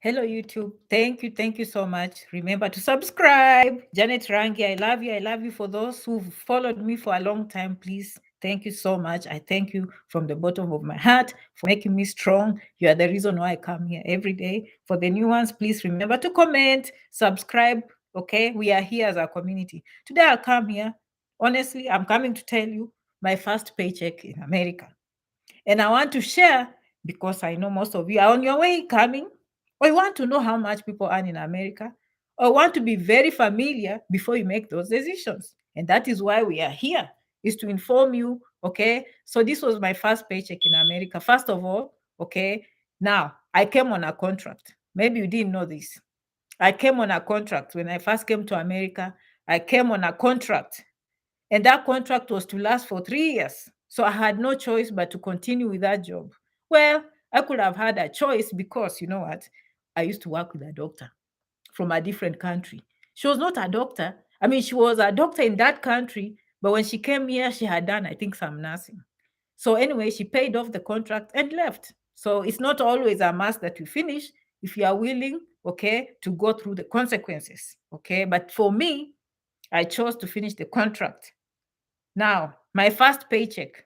Hello, YouTube. Thank you so much. Remember to subscribe. Janet Rangi, I love you. I love you. For those who've followed me for a long time, please, thank you so much. I thank you from the bottom of my heart for making me strong. You are the reason why I come here every day. For the new ones, please remember to comment, subscribe. Okay, we are here as a community. Today, I'll come here. Honestly, I'm coming to tell you my first paycheck in America. And I want to share because I know most of you are on your way coming, or you want to know how much people earn in America, or want to be very familiar before you make those decisions. And that is why we are here, is to inform you. Okay. So this was my first paycheck in America. First of all, okay, now I came on a contract. Maybe you didn't know this. I came on a contract when I first came to America. I came on a contract, and that contract was to last for 3 years. So I had no choice but to continue with that job. Well, I could have had a choice because you know what? I used to work with a doctor from a different country. She was not a doctor. I mean, she was a doctor in that country, but when she came here, she had done, I think, some nursing. So anyway, she paid off the contract and left. So it's not always a must that you finish if you are willing, okay, to go through the consequences, okay? But for me, I chose to finish the contract. Now, my first paycheck,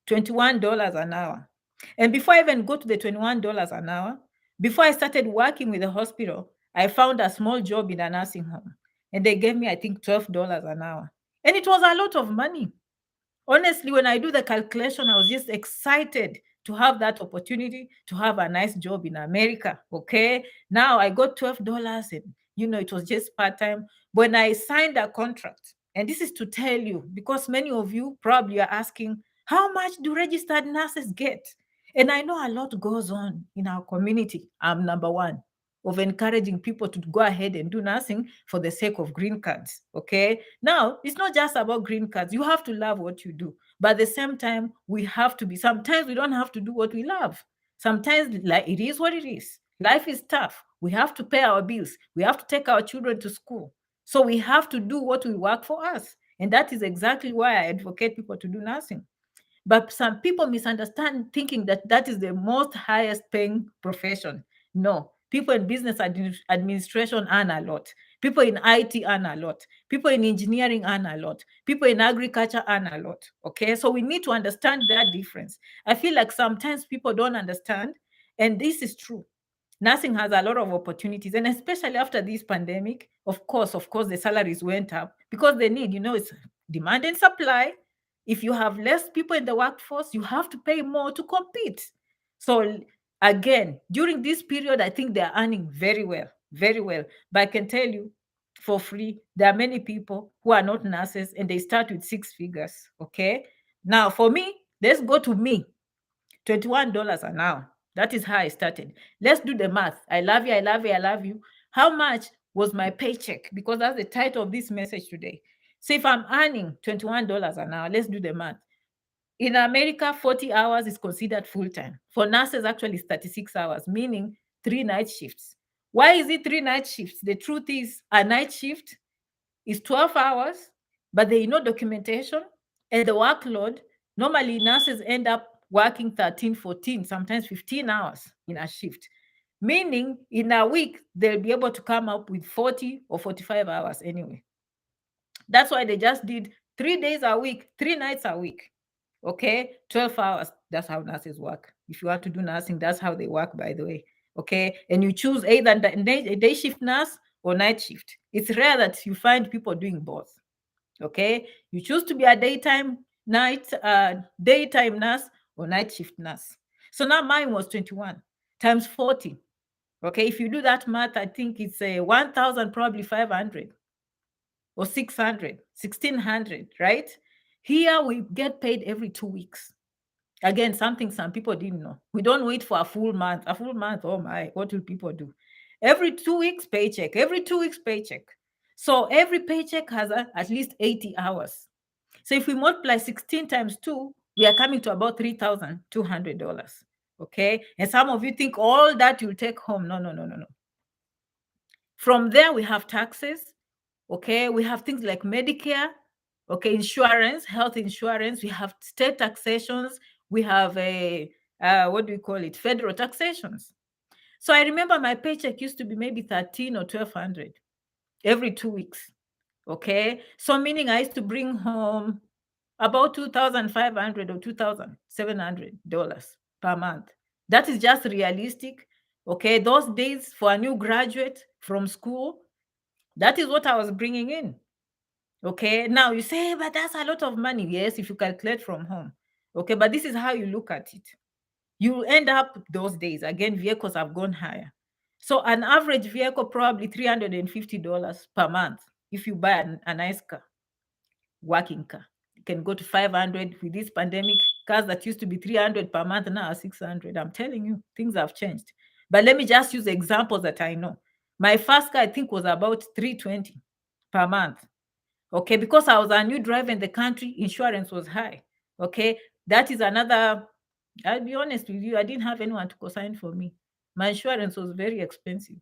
$21 an hour. And before I even go to the $21 an hour, before I started working with the hospital, I found a small job in a nursing home. And they gave me, I think, $12 an hour. And it was a lot of money. Honestly, when I do the calculation, I was just excited to have that opportunity to have a nice job in America. Okay. Now I got $12 and it was just part-time. When I signed a contract, and this is to tell you, because many of you probably are asking, how much do registered nurses get? And I know a lot goes on in our community. I'm number one of encouraging people to go ahead and do nursing for the sake of green cards. Okay. Now, it's not just about green cards. You have to love what you do. But at the same time, sometimes we don't have to do what we love. Sometimes like it is what it is. Life is tough. We have to pay our bills. We have to take our children to school. So we have to do what will work for us. And that is exactly why I advocate people to do nursing. But some people misunderstand, thinking that that is the most highest paying profession. No, people in business administration earn a lot. People in IT earn a lot. People in engineering earn a lot. People in agriculture earn a lot. Okay, so we need to understand that difference. I feel like sometimes people don't understand, and this is true. Nursing has a lot of opportunities, and especially after this pandemic, of course, the salaries went up because they need, it's demand and supply. If you have less people in the workforce, you have to pay more to compete. So again, during this period, I think they're earning very well, very well. But I can tell you for free, there are many people who are not nurses and they start with six figures. Okay. Now, for me, let's go to me. $21 an hour. That is how I started. Let's do the math. I love you, I love you, I love you. How much was my paycheck? Because that's the title of this message today. So if I'm earning $21 an hour, let's do the math. In America, 40 hours is considered full-time. For nurses, actually, it's 36 hours, meaning 3 night shifts. Why is it 3 night shifts? The truth is, a night shift is 12 hours, but there is no documentation and the workload. Normally, nurses end up working 13, 14, sometimes 15 hours in a shift, meaning in a week, they'll be able to come up with 40 or 45 hours anyway. That's why they just did 3 days a week, 3 nights a week. Okay, 12 hours. That's how nurses work. If you want to do nursing, that's how they work, by the way. Okay, and you choose either a day shift nurse or night shift. It's rare that you find people doing both. Okay, you choose to be a daytime nurse or night shift nurse. So now mine was 21 times 40. Okay, if you do that math, I think it's a 1,000, probably 500 or 600, 1,600, right? Here we get paid every 2 weeks. Again, something some people didn't know. We don't wait for a full month. A full month, oh my, what will people do? Every 2 weeks paycheck, every 2 weeks paycheck. So every paycheck has at least 80 hours. So if we multiply 16 times 2, we are coming to about $3,200. Okay. And some of you think all that you'll take home. No, no, no, no, no. From there, we have taxes. Okay. We have things like Medicare. Okay. Insurance, health insurance. We have state taxations. We have what do we call it? Federal taxations. So I remember my paycheck used to be maybe 13 or 1200 every 2 weeks. Okay. So meaning I used to bring home about 2,500 or $2,700 per month. That is just realistic. Okay. Those days for a new graduate from school, that is what I was bringing in. Okay. Now you say, but that's a lot of money. Yes, if you calculate from home. Okay. But this is how you look at it. You end up those days, again, vehicles have gone higher. So an average vehicle, probably $350 per month. If you buy a nice car, working car, you can go to 500 with this pandemic. Cars that used to be 300 per month now are 600. I'm telling you, things have changed. But let me just use examples that I know. My first car, I think, was about 320 per month. Okay, because I was a new driver in the country, insurance was high. Okay, that is another. I'll be honest with you, I didn't have anyone to co-sign for me. My insurance was very expensive.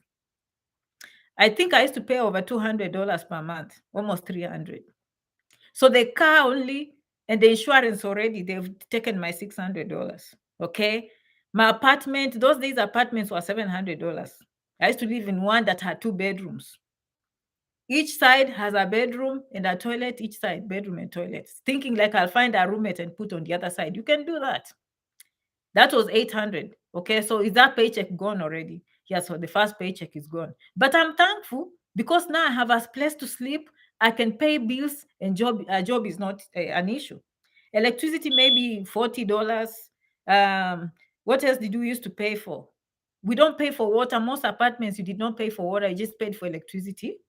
I think I used to pay over $200 per month, almost 300. So the car only and the insurance already, they've taken my $600. Okay, my apartment, those days apartments were $700. I used to live in one that had 2 bedrooms. Each side has a bedroom and a toilet, each side bedroom and toilet. Thinking like I'll find a roommate and put on the other side. You can do that. That was 800. Okay, so is that paycheck gone already? Yes, so the first paycheck is gone. But I'm thankful because now I have a place to sleep. I can pay bills and a job is not an issue. Electricity maybe $40. What else did you used to pay for? We don't pay for water. Most apartments, you did not pay for water. You just paid for electricity.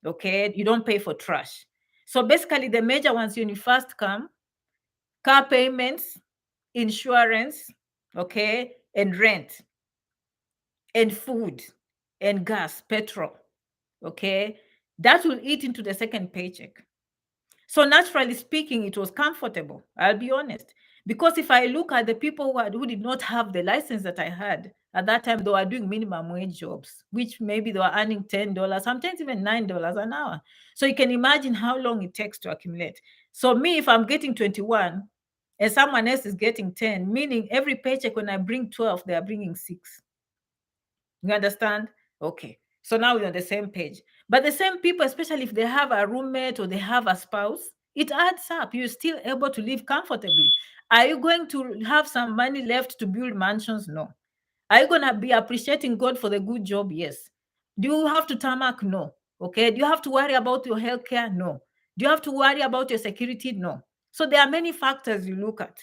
Okay, you don't pay for trash. So basically, the major ones when you first come, car payments, insurance, okay, and rent, and food, and gas, petrol, okay, that will eat into the second paycheck. So naturally speaking, it was comfortable. I'll be honest. Because if I look at the people who did not have the license that I had at that time, they were doing minimum wage jobs, which maybe they were earning $10, sometimes even $9 an hour. So you can imagine how long it takes to accumulate. So me, if I'm getting 21 and someone else is getting 10, meaning every paycheck when I bring 12, they are bringing 6. You understand? Okay. So now we're on the same page. But the same people, especially if they have a roommate or they have a spouse, it adds up. You're still able to live comfortably. Are you going to have some money left to build mansions? No. Are you going to be appreciating God for the good job? Yes. Do you have to tarmac? No. Okay. Do you have to worry about your health care? No. Do you have to worry about your security? No. So there are many factors you look at.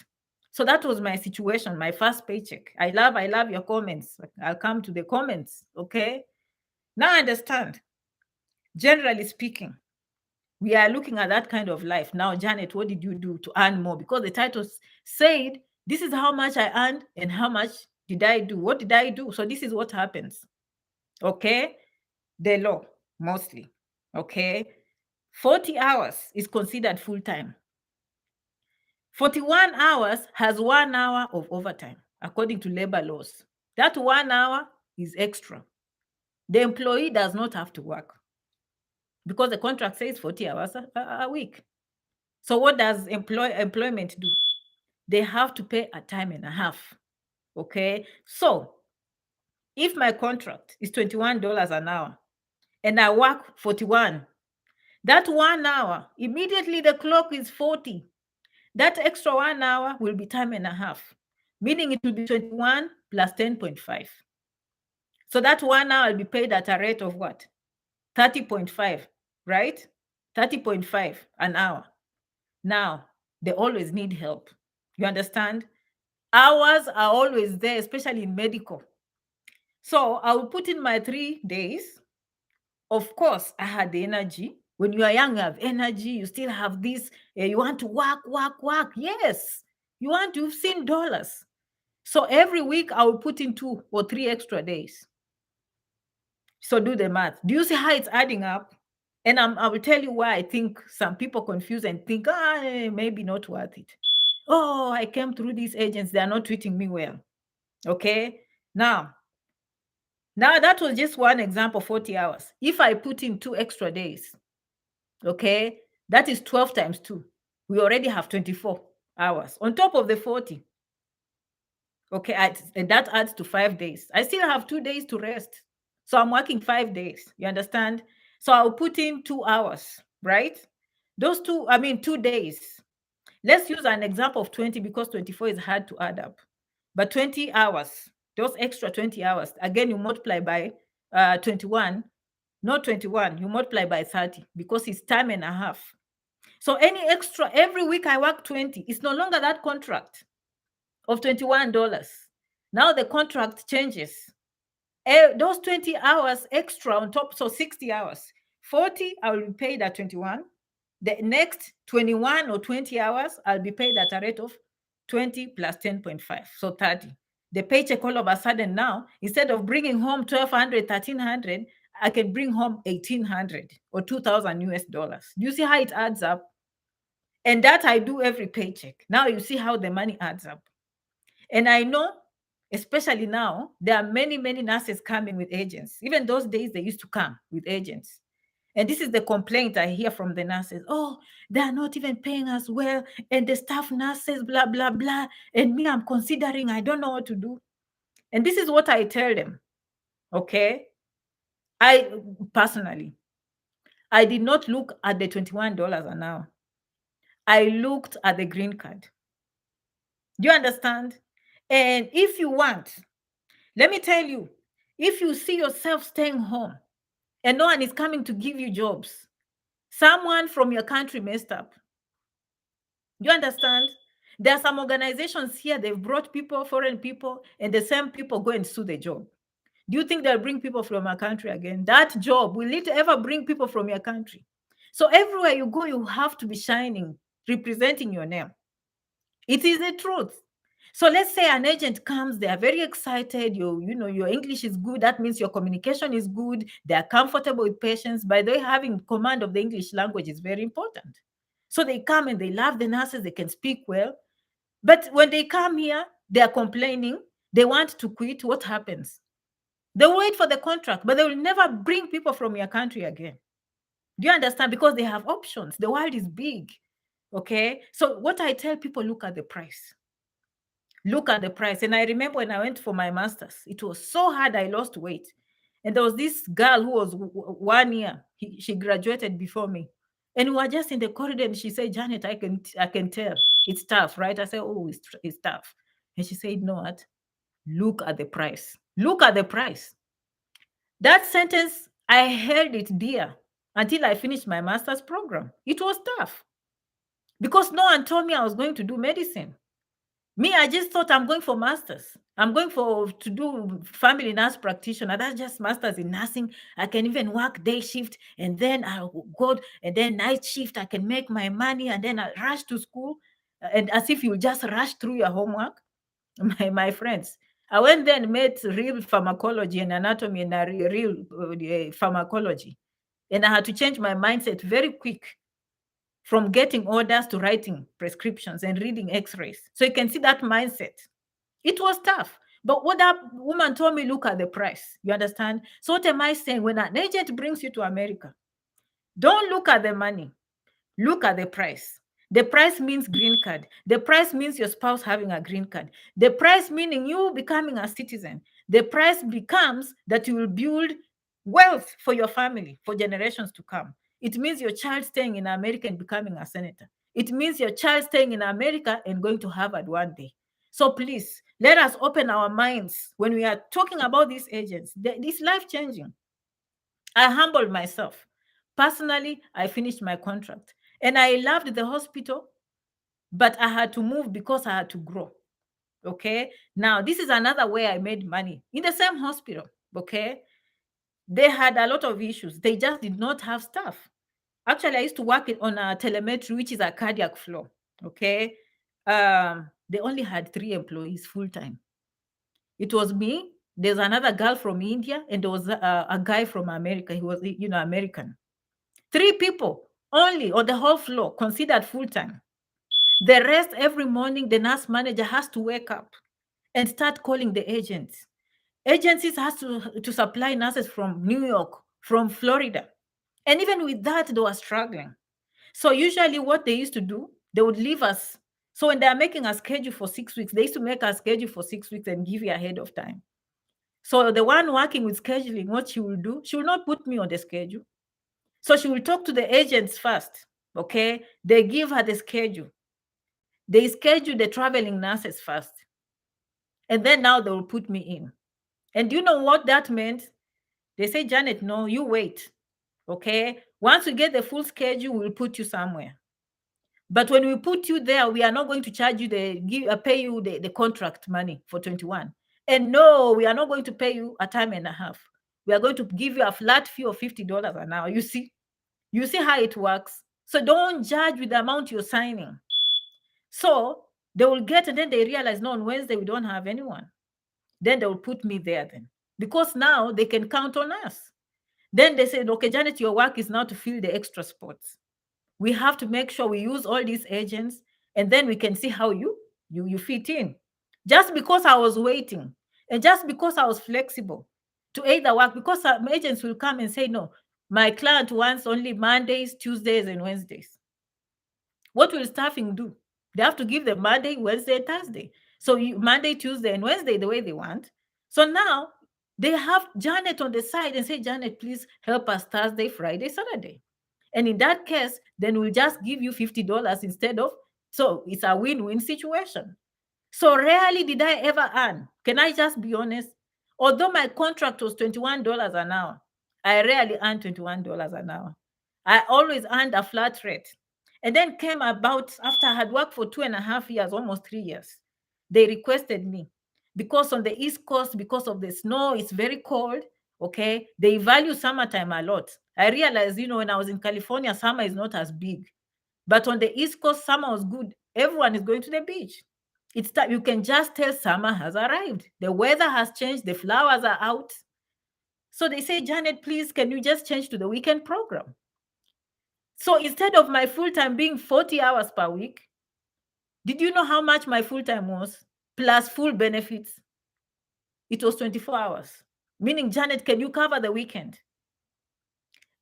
So that was my situation, my first paycheck. I love your comments. I'll come to the comments. Okay. Now I understand. Generally speaking, we are looking at that kind of life. Now, Janet, what did you do to earn more? Because the title said, this is how much I earned and how much did I do? What did I do? So this is what happens. Okay. The law, mostly. Okay. 40 hours is considered full time. 41 hours has 1 hour of overtime, according to labor laws. That 1 hour is extra. The employee does not have to work because the contract says 40 hours a week. So what does employment do? They have to pay a time and a half. Okay. So if my contract is $21 an hour and I work 41, that 1 hour, immediately the clock is 40. That extra 1 hour will be time and a half, meaning it will be 21 plus 10.5. So that 1 hour will be paid at a rate of what? 30.5, right? 30.5 an hour. Now, they always need help. You understand? Hours are always there, especially in medical. So I will put in my 3 days. Of course, I had the energy. When you are young, you have energy. You still have this. You want to work. Yes. You've seen dollars. So every week I will put in 2 or 3 extra days. So do the math. Do you see how it's adding up? And I will tell you why I think some people confuse and think, maybe not worth it. Oh, I came through these agents. They are not treating me well. Okay. Now that was just one example, 40 hours. If I put in 2 extra days, okay, that is 12 times 2. We already have 24 hours on top of the 40. Okay, and that adds to 5 days. I still have 2 days to rest. So I'm working 5 days. You understand? So I'll put in 2 hours, right? Those 2 days. Let's use an example of 20 because 24 is hard to add up. But 20 hours, those extra 20 hours, again, you multiply by 21, not 21, you multiply by 30 because it's time and a half. So any extra, every week I work 20, it's no longer that contract of $21. Now the contract changes. Those 20 hours extra on top, so 60 hours. 40, I will be paid at 21. The next 21 or 20 hours, I'll be paid at a rate of 20 plus 10.5, so 30. The paycheck all of a sudden now, instead of bringing home 1,200, 1,300, I can bring home 1,800 or 2,000 US dollars. Do you see how it adds up? And that I do every paycheck. Now you see how the money adds up. And I know, especially now, there are many, many nurses coming with agents. Even those days, they used to come with agents. And this is the complaint I hear from the nurses. Oh, they are not even paying us well. And the staff nurses, blah, blah, blah. And me, I'm considering, I don't know what to do. And this is what I tell them. Okay. I personally, I did not look at the $21 an hour. I looked at the green card. Do you understand? And if you want, let me tell you, if you see yourself staying home and no one is coming to give you jobs, someone from your country messed up. You understand? There are some organizations here, they've brought people, foreign people, and the same people go and sue the job. Do you think they'll bring people from our country again? That job, will it ever bring people from your country? So everywhere you go, you have to be shining, representing your name. It is the truth. So let's say an agent comes, they are very excited, your English is good, that means your communication is good, they are comfortable with patients. By the way, having command of the English language is very important. So they come and they love the nurses, they can speak well. But when they come here, they are complaining, they want to quit. What happens? They wait for the contract, but they will never bring people from your country again. Do you understand? Because they have options. The world is big. Okay. So what I tell people, look at the price. Look at the price. And I remember when I went for my master's, it was so hard. I lost weight. And there was this girl who was 1 year. She graduated before me. And we were just in the corridor and she said, Janet, I can tell it's tough, right? I said, oh, it's tough. And she said, no, what? Look at the price. Look at the price. That sentence, I held it dear until I finished my master's program. It was tough because no one told me I was going to do medicine. Me, I just thought I'm going for masters. I'm going to do family nurse practitioner. That's just masters in nursing. I can even work day shift and then I'll go and then night shift. I can make my money and then I rush to school. And as if you just rush through your homework. My friends, I went there and met real pharmacology and anatomy and real pharmacology. And I had to change my mindset very quick from getting orders to writing prescriptions and reading x-rays. So you can see that mindset. It was tough. But what that woman told me, look at the price. You understand? So what am I saying? When an agent brings you to America, don't look at the money. Look at the price. The price means green card. The price means your spouse having a green card. The price meaning you becoming a citizen. The price becomes that you will build wealth for your family for generations to come. It means your child staying in America and becoming a senator. It means your child staying in America and going to Harvard one day. So please, let us open our minds when we are talking about these agents. This life-changing. I humbled myself. Personally, I finished my contract. And I loved the hospital, but I had to move because I had to grow. Okay. Now, this is another way I made money in the same hospital. Okay. They had a lot of issues. They just did not have staff. Actually, I used to work on a telemetry, which is a cardiac flow. Okay. They only had 3 employees full time. It was me. There's another girl from India, and there was a guy from America. He was, American. 3 people only on the whole floor considered full time. The rest, every morning, the nurse manager has to wake up and start calling the agents. Agencies has to supply nurses from New York, from Florida. And even with that, they were struggling. So usually what they used to do, they would leave us So when they are making a schedule for 6 weeks, they used to make a schedule for 6 weeks and give you ahead of time. So the one working with scheduling, what she will do, she will not put me on the schedule. So she will talk to the agents first. Okay. They give her the schedule. They schedule the traveling nurses first. And then now they will put me in. And do you know what that meant? They say, Janet, no, you wait. Okay. Once we get the full schedule, we'll put you somewhere. But when we put you there, we are not going to charge you pay you the contract money for 21. And no, we are not going to pay you a time and a half. We are going to give you a flat fee of $50 an hour. You see how it works. So don't judge with the amount you're signing. So they will get, and then they realize, no, on Wednesday we don't have anyone. Then they will put me there then, because now they can count on us. Then they said, okay, Janet, your work is now to fill the extra spots. We have to make sure we use all these agents, and then we can see how you fit in. Just because I was waiting, and just because I was flexible to either work, because some agents will come and say, no, my client wants only Mondays, Tuesdays, and Wednesdays. What will staffing do? They have to give them Monday, Wednesday, and Thursday. So Monday, Tuesday, and Wednesday the way they want. So now they have Janet on the side and say, Janet, please help us Thursday, Friday, Saturday. And in that case, then we'll just give you $50 instead of, so it's a win-win situation. So rarely did I ever earn. Can I just be honest? Although my contract was $21 an hour, I rarely earned $21 an hour. I always earned a flat rate. And then came about after I had worked for 2.5 years, almost 3 years. They requested me because on the East Coast, because of the snow, it's very cold. Okay. They value summertime a lot. I realized, when I was in California, summer is not as big. But on the East Coast, summer was good. Everyone is going to the beach. You can just tell summer has arrived. The weather has changed. The flowers are out. So they say, Janet, please, can you just change to the weekend program? So instead of my full-time being 40 hours per week, did you know how much my full-time was? Plus full benefits. It was 24 hours. Meaning, Janet, can you cover the weekend?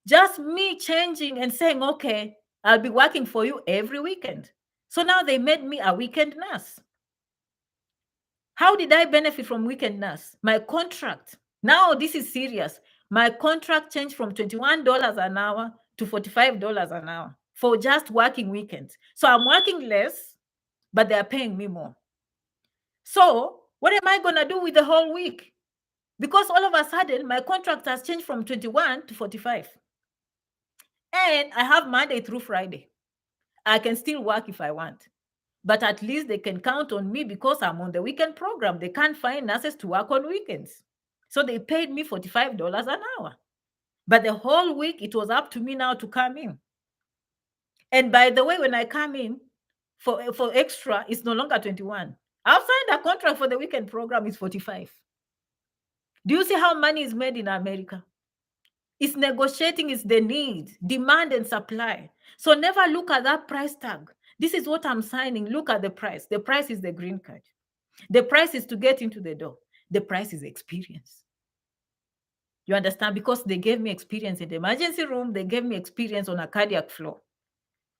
Just me changing and saying, okay, I'll be working for you every weekend. So now they made me a weekend nurse. How did I benefit from weekend nurse? My contract. Now this is serious. My contract changed from $21 an hour to $45 an hour for just working weekends. So I'm working less, but they're paying me more. So what am I going to do with the whole week? Because all of a sudden, my contract has changed from 21 to 45. And I have Monday through Friday. I can still work if I want. But at least they can count on me because I'm on the weekend program. They can't find nurses to work on weekends. So they paid me $45 an hour. But the whole week, it was up to me now to come in. And by the way, when I come in for extra, it's no longer 21. I've signed a contract for the weekend program, it's 45. Do you see how money is made in America? It's negotiating, it's the need, demand and supply. So never look at that price tag. This is what I'm signing. Look at the price. The price is the green card. The price is to get into the door. The price is experience. You understand? Because they gave me experience in the emergency room. They gave me experience on a cardiac floor.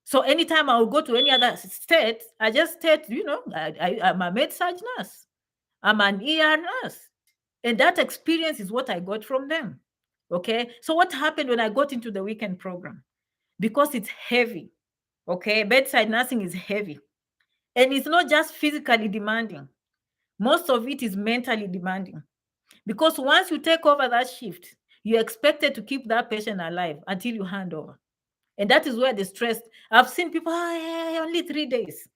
So anytime I will go to any other state, I just state, I'm a med-surg nurse. I'm an ER nurse. And that experience is what I got from them. Okay. So what happened when I got into the weekend program? Because it's heavy. Okay. Bedside nursing is heavy. And it's not just physically demanding. Most of it is mentally demanding. Because once you take over that shift, you're expected to keep that patient alive until you hand over. And that is where the stress, I've seen people, only 3 days.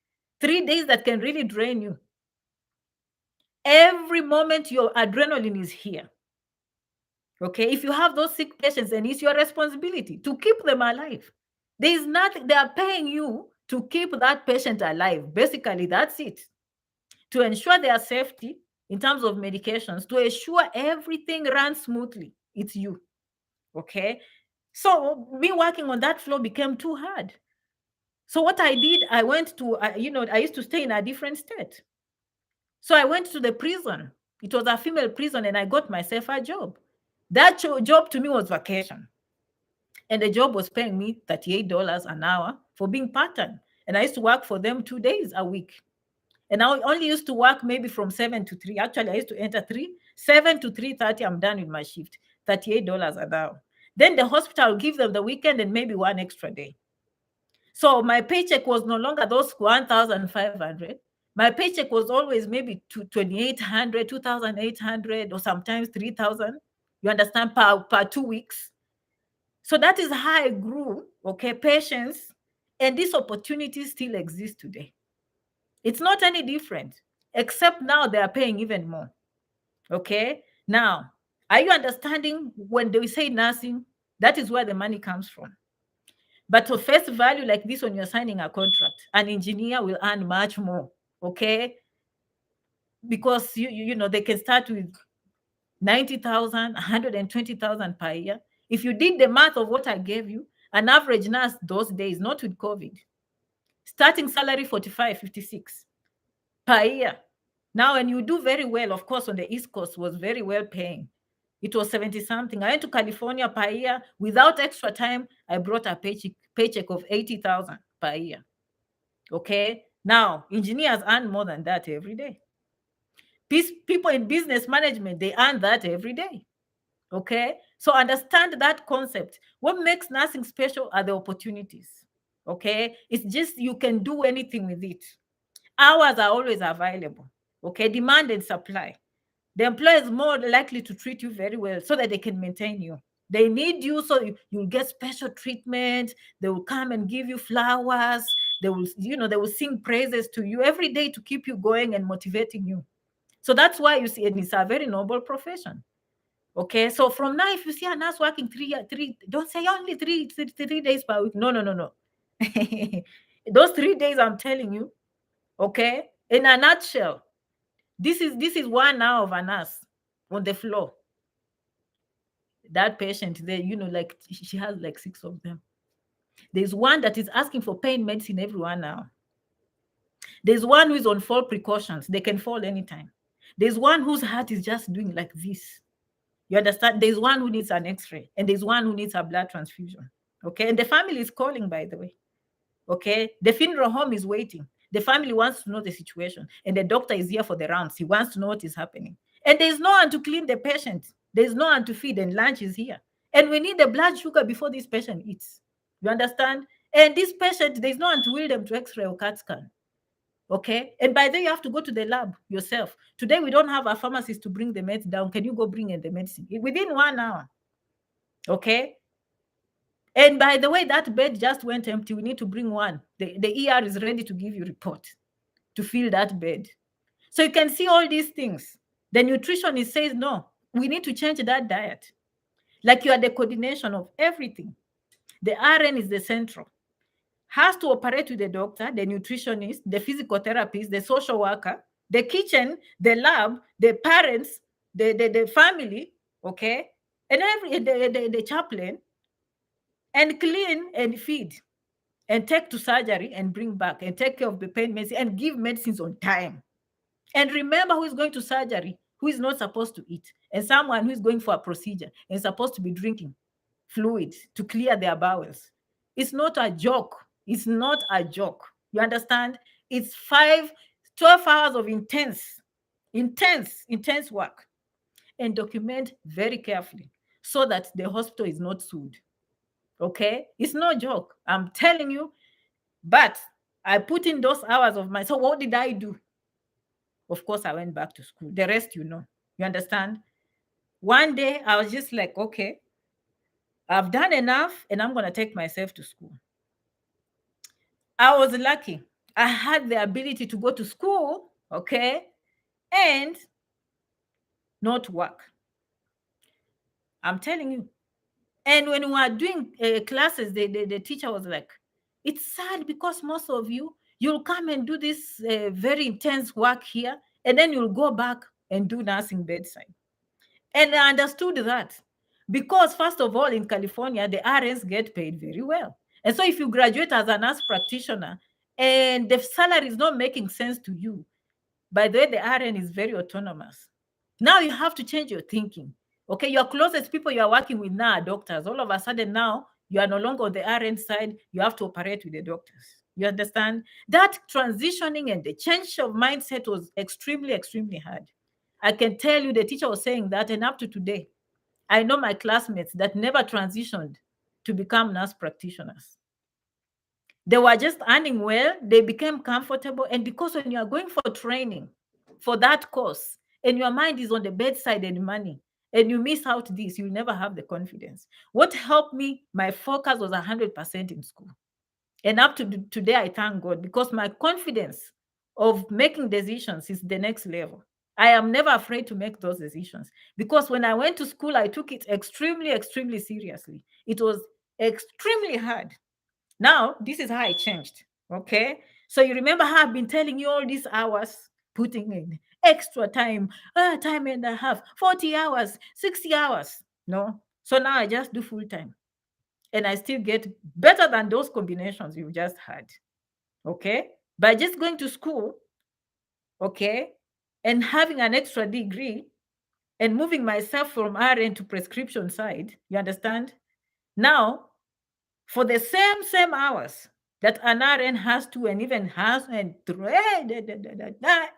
3 days that can really drain you. Every moment your adrenaline is here. Okay, if you have those sick patients, then it's your responsibility to keep them alive. There is nothing, they are paying you to keep that patient alive. Basically, that's it. To ensure their safety in terms of medications, to ensure everything runs smoothly, it's you. Okay, so me working on that floor became too hard. So what I did, I went to, I used to stay in a different state. So I went to the prison. It was a female prison, and I got myself a job. That job to me was vacation. And the job was paying me $38 an hour for being part-time. And And I used to work for them 2 days a week. And I only used to work maybe from 7 to 3. Actually, I used to enter 3, 7 to 3:30. I'm done with my shift. $38 an hour. Then the hospital will give them the weekend and maybe one extra day. So my paycheck was no longer those 1,500. My paycheck was always maybe 2,800, 2,800, or sometimes 3,000. You understand, per 2 weeks. So that is how I grew. Okay, patience, and these opportunities still exist today. It's not any different, except now they are paying even more. Okay, now are you understanding? When they say nursing, that is where the money comes from. But for face value like this, when you're signing a contract, an engineer will earn much more, okay? Because you know they can start with 90,000, 120,000 per year. If you did the math of what I gave you, an average nurse those days, not with COVID, starting salary 45, 56 per year. Now, when you do very well, of course, on the East Coast was very well paying. It was 70 something. I went to California per year. Without extra time, I brought a paycheck of 80,000 per year. Okay. Now, engineers earn more than that every day. People in business management, they earn that every day. Okay. So understand that concept. What makes nursing special are the opportunities. Okay. It's just you can do anything with it. Hours are always available. Okay. Demand and supply. The employer is more likely to treat you very well so that they can maintain you. They need you, so you'll get special treatment. They will come and give you flowers. They will, they will sing praises to you every day to keep you going and motivating you. So that's why you see, and it's a very noble profession. Okay, so from now, if you see a nurse working three, don't say only three days per week. No, no, no, no. Those 3 days, I'm telling you. Okay, in a nutshell, this is 1 hour of a nurse on the floor. That patient there, like she has like 6 of them. There's one that is asking for pain medicine every 1 hour. There's one who is on fall precautions. They can fall anytime. There's one whose heart is just doing like this. You understand? There's one who needs an x-ray, and there's one who needs a blood transfusion. Okay, and the family is calling, by the way. Okay, the funeral home is waiting. The family wants to know the situation, and the doctor is here for the rounds. He wants to know what is happening. And there's no one to clean the patient. There's no one to feed, and lunch is here. And we need the blood sugar before this patient eats. You understand? And this patient, there's no one to wheel them to x-ray or CAT scan. Okay, and by then you have to go to the lab yourself. Today we don't have a pharmacist to bring the meds down. Can you go bring in the medicine within 1 hour? Okay. And by the way, that bed just went empty. We need to bring one. The ER is ready to give you report to fill that bed. So you can see all these things. The nutritionist says, no, we need to change that diet. Like you are the coordination of everything. The RN is the central. Has to operate with the doctor, the nutritionist, the physical therapist, the social worker, the kitchen, the lab, the parents, the family, okay, and the chaplain, and clean and feed, and take to surgery and bring back, and take care of the pain medicine and give medicines on time. And remember who is going to surgery, who is not supposed to eat, and someone who is going for a procedure and supposed to be drinking fluids to clear their bowels. It's not a joke. It's not a joke. You understand? It's 12 hours of intense work. And document very carefully so that the hospital is not sued. Okay? It's no joke. I'm telling you. But I put in those hours of my. So what did I do? Of course, I went back to school. The rest, you understand? One day I was just like, okay, I've done enough and I'm going to take myself to school. I was lucky. I had the ability to go to school, okay, and not work. I'm telling you. And when we were doing classes, the teacher was like, it's sad because most of you'll come and do this very intense work here, and then you'll go back and do nursing bedside. And I understood that because, first of all, in California, the RNs get paid very well. And so if you graduate as a nurse practitioner and the salary is not making sense to you, by the way, the RN is very autonomous. Now you have to change your thinking. Okay, your closest people you are working with now are doctors. All of a sudden now, you are no longer on the RN side. You have to operate with the doctors. You understand? That transitioning and the change of mindset was extremely, extremely hard. I can tell you the teacher was saying that, and up to today, I know my classmates that never transitioned to become nurse practitioners. They were just earning well, they became comfortable. And because when you are going for training for that course and your mind is on the bedside and money, and you miss out this, you'll never have the confidence. What helped me, my focus was 100% in school. And up to today, I thank God because my confidence of making decisions is the next level. I am never afraid to make those decisions because when I went to school, I took it extremely, extremely seriously. It was extremely hard. Now, this is how I changed. Okay. So you remember how I've been telling you all these hours, putting in extra time, time and a half, 40 hours, 60 hours. No. So now I just do full time and I still get better than those combinations you've just had. Okay. By just going to school, okay, and having an extra degree and moving myself from RN to prescription side, you understand? Now, for the same hours that an RN has to and even has and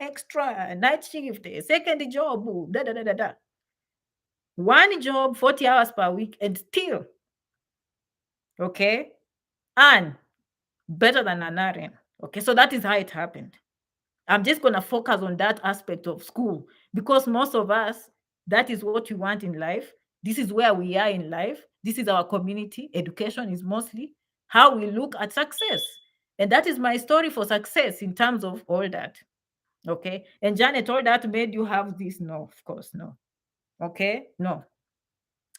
extra night shift, a second job, one job, 40 hours per week, and still, okay, and better than an RN. Okay, so that is how it happened. I'm just going to focus on that aspect of school because most of us, that is what we want in life. This is where we are in life. This is our community. Education is mostly how we look at success. And that is my story for success in terms of all that. Okay. And Janet, all that made you have this? No, of course, no. Okay. No,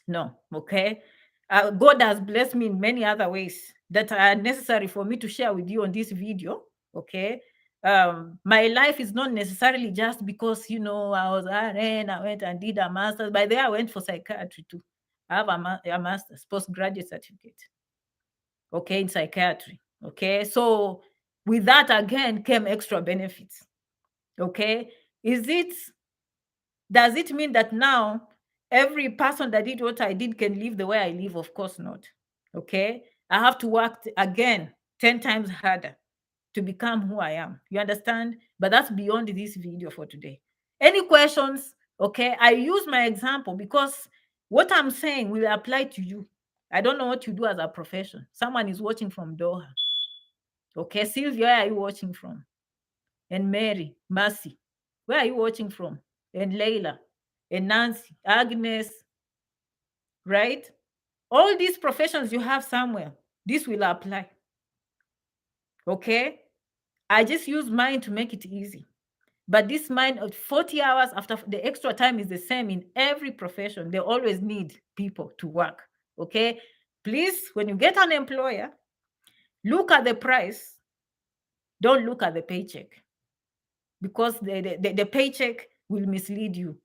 no. Okay. God has blessed me in many other ways that are necessary for me to share with you on this video. Okay. My life is not necessarily just because, I was RN, I went and did a master's. By there, I went for psychiatry too. I have a master's, postgraduate certificate, okay, in psychiatry. Okay. So with that, again, came extra benefits. Okay. Does it mean that now every person that did what I did can live the way I live? Of course not. Okay. I have to work again 10 times harder to become who I am. You understand? But that's beyond this video for today. Any questions? Okay. I use my example because what I'm saying will apply to you. I don't know what you do as a profession. Someone is watching from Doha. Okay. Sylvia, where are you watching from? And Mary, Mercy, where are you watching from? And Layla, and Nancy, Agnes, right? All these professions you have somewhere, this will apply. Okay? I just use mine to make it easy. But this mine of 40 hours after the extra time is the same in every profession. They always need people to work. Okay? Please, when you get an employer, look at the price. Don't look at the paycheck because the paycheck will mislead you.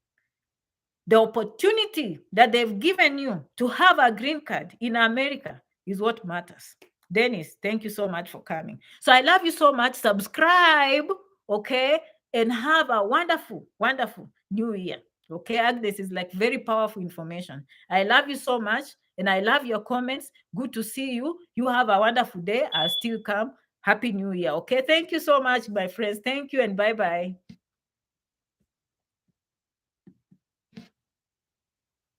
The opportunity that they've given you to have a green card in America is what matters. Dennis, thank you so much for coming. So I love you so much. Subscribe, okay? And have a wonderful, wonderful new year. Okay, Agnes is like very powerful information. I love you so much and I love your comments. Good to see you. You have a wonderful day. I'll still come. Happy New Year. Okay, thank you so much, my friends. Thank you and bye-bye.